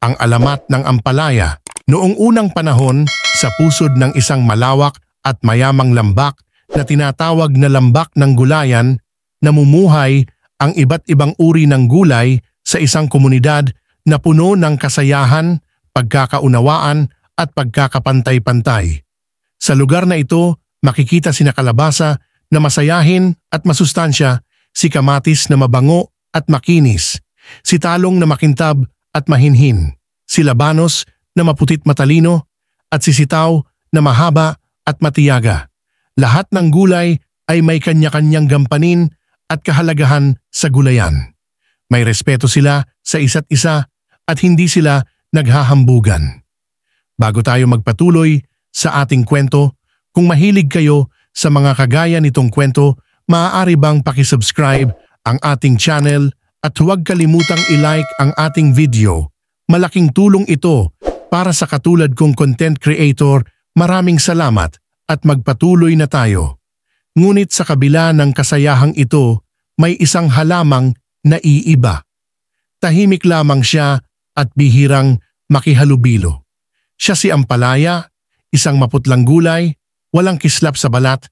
ang alamat ng ampalaya. Noong unang panahon, sa pusod ng isang malawak at mayamang lambak na tinatawag na lambak ng gulayan, namumuhay ang iba't ibang uri ng gulay sa isang komunidad na puno ng kasayahan, pagkakaunawaan at pagkakapantay-pantay. Sa lugar na ito, makikita sina kalabasa na masayahin at masustansya, si kamatis na mabango at makinis, si talong na makintab at mahinhin, si labanos na maputit matalino, at si sitaw na mahaba at matiyaga. Lahat ng gulay ay may kanya-kanyang gampanin at kahalagahan sa gulayan. May respeto sila sa isa't isa at hindi sila naghahambugan. Bago tayo magpatuloy sa ating kwento, kung mahilig kayo sa mga kagaya nitong kwento, maaari bang pakisubscribe ang ating channel at huwag kalimutang i-like ang ating video. Malaking tulong ito para sa katulad kong content creator. Maraming salamat at magpatuloy na tayo. Ngunit sa kabila ng kasayahang ito, may isang halamang naiiba. Tahimik lamang siya at bihirang makihalubilo. Siya si ampalaya, isang maputlang gulay, walang kislap sa balat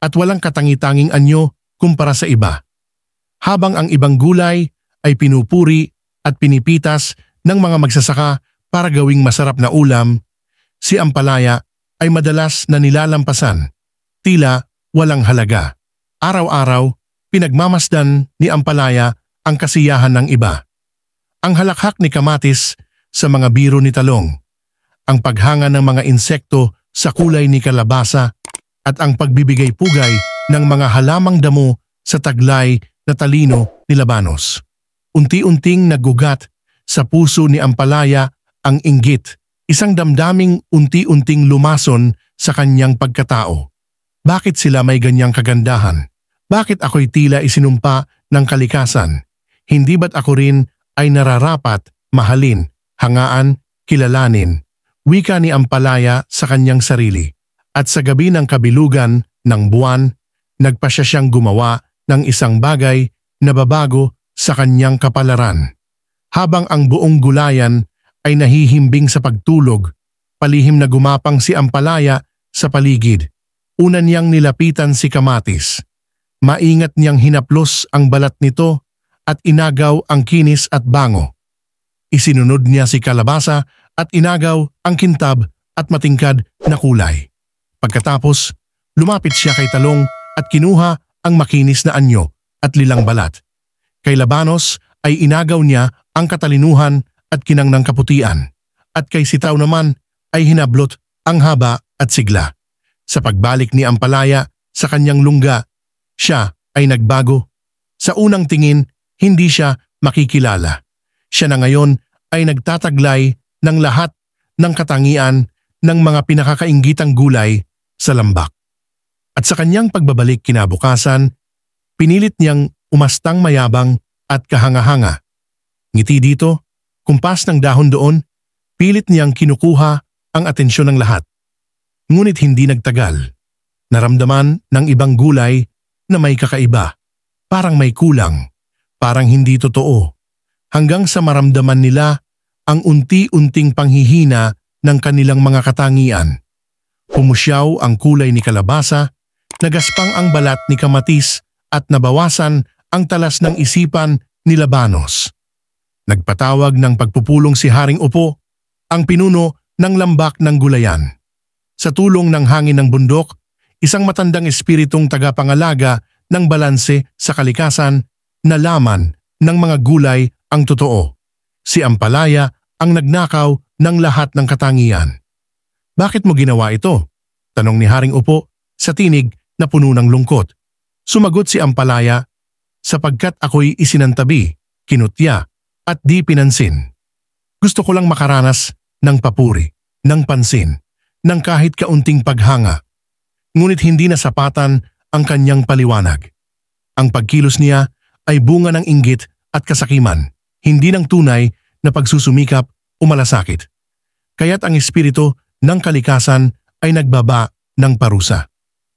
at walang katangi-tanging anyo kumpara sa iba. Habang ang ibang gulay ay pinupuri at pinipitas ng mga magsasaka para gawing masarap na ulam, si ampalaya ay madalas na nilalampasan, tila walang halaga. Araw-araw, pinagmamasdan ni ampalaya ang kasiyahan ng iba. Ang halakhak ni kamatis sa mga biro ni talong, ang paghanga ng mga insekto sa kulay ni kalabasa, at ang pagbibigay pugay ng mga halamang damo sa taglay na talino ni labanos. Unti-unting nagugat sa puso ni ampalaya ang inggit, isang damdaming unti-unting lumason sa kanyang pagkatao. Bakit sila may ganyang kagandahan? Bakit ako'y tila isinumpa ng kalikasan? Hindi ba't ako rin ay nararapat mahalin, hangaan, kilalanin? Wika ni ampalaya sa kanyang sarili. At sa gabi ng kabilugan ng buwan, nagpasya siyang gumawa ng isang bagay na babago sa kanyang kapalaran. Habang ang buong gulayan ay nahihimbing sa pagtulog, palihim na gumapang si ampalaya sa paligid. Una niyang nilapitan si kamatis. Maingat niyang hinaplos ang balat nito at inagaw ang kinis at bango. Isinunod niya si kalabasa at inagaw ang kintab at matingkad na kulay. Pagkatapos, lumapit siya kay talong at kinuha ang makinis na anyo at lilang balat. Kay labanos ay inagaw niya ang katalinuhan at kinang ng kaputian, at kay sitaw naman ay hinablot ang haba at sigla. Sa pagbalik ni ampalaya sa kanyang lungga, siya ay nagbago. Sa unang tingin, hindi siya makikilala. Siya na ngayon ay nagtataglay ng lahat ng katangian ng mga pinakakainggitang gulay sa lambak. At sa kanyang pagbabalik kinabukasan, pinilit niyang umastang mayabang at kahanga-hanga. Ngiti dito, kumpas ng dahon doon, pilit niyang kinukuha ang atensyon ng lahat. Ngunit hindi nagtagal. Naramdaman ng ibang gulay na may kakaiba. Parang may kulang. Parang hindi totoo. Hanggang sa maramdaman nila ang unti-unting panghihina ng kanilang mga katangian. Pumusyaw ang kulay ni kalabasa, nagaspang ang balat ni kamatis at nabawasan ang talas ng isipan ni labanos. Nagpatawag ng pagpupulong si Haring Upo, ang pinuno ng lambak ng gulayan. Sa tulong ng hangin ng bundok, isang matandang espiritong tagapangalaga ng balanse sa kalikasan, nalaman ng mga gulay ang totoo. Si ampalaya ang nagnakaw ng lahat ng katangian. Bakit mo ginawa ito? Tanong ni Haring Upo sa tinig na puno ng lungkot. Sumagot si ampalaya, sapagkat ako'y isinantabi, kinutya, at di pinansin. Gusto ko lang makaranas ng papuri, ng pansin, ng kahit kaunting paghanga. Ngunit hindi nasapatan ang kanyang paliwanag. Ang pagkilos niya ay bunga ng inggit at kasakiman, hindi ng tunay na pagsusumikap o malasakit. Kaya't ang espiritu ng kalikasan ay nagbaba ng parusa.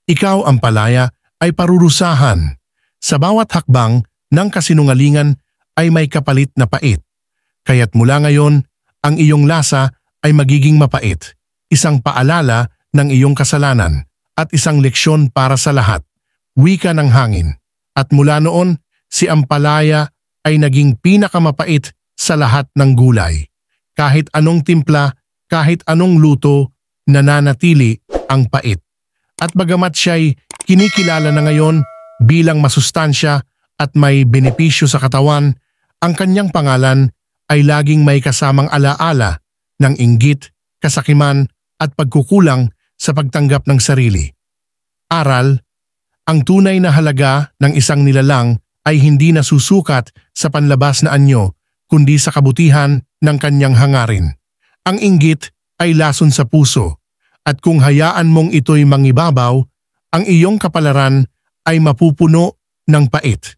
Ikaw, ampalaya, ay parurusahan. Sa bawat hakbang ng kasinungalingan ay may kapalit na pait. Kaya't mula ngayon, ang iyong lasa ay magiging mapait, isang paalala ng iyong kasalanan at isang leksyon para sa lahat. Wika ng hangin. At mula noon, si ampalaya ay naging pinakamapait sa lahat ng gulay. Kahit anong timpla, kahit anong luto, nananatili ang pait. At bagamat siya'y kinikilala na ngayon bilang masustansya at may benepisyo sa katawan, ang kanyang pangalan ay laging may kasamang alaala ng inggit, kasakiman at pagkukulang sa pagtanggap ng sarili. Aral, ang tunay na halaga ng isang nilalang ay hindi nasusukat sa panlabas na anyo, kundi sa kabutihan ng kanyang hangarin. Ang inggit ay lason sa puso, at kung hayaan mong ito'y mangibabaw, ang iyong kapalaran ay mapupuno ng pait.